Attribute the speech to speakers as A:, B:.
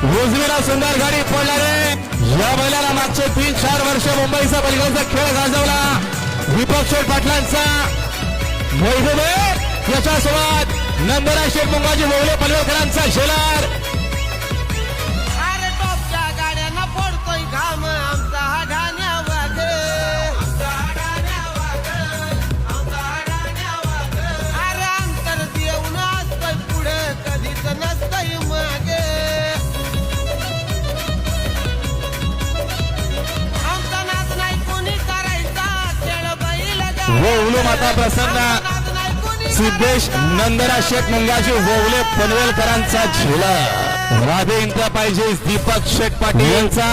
A: उजवीला सुंदर गाडी पडणारे या बैलाला मागचे 3-4 वर्ष मुंबईचा बैलगाडीचा खेळ गाजवला दीपक शेठ पाटलांचा वैभव याच्यासोबत नंदरा शेठ मुंगाजी मोगले पनवेलकरांचा शेलार
B: अरे टॉपच्या गाड्यांना पडतोय घाम आमचा हा ढाण्या वाघ अरे अंतर देऊन असतोय पुढे कधीच नसतोय मागे आमचा नाच नाही कोणी करायचा खेळ बैल
A: वौले माता प्रसन्न सिद्धेश नंदरा शेठ मुंगाजी वौले पनवेलकरांचा झेला राधे इंद्र पाहिजे दीपक शेठ पाटील यांचा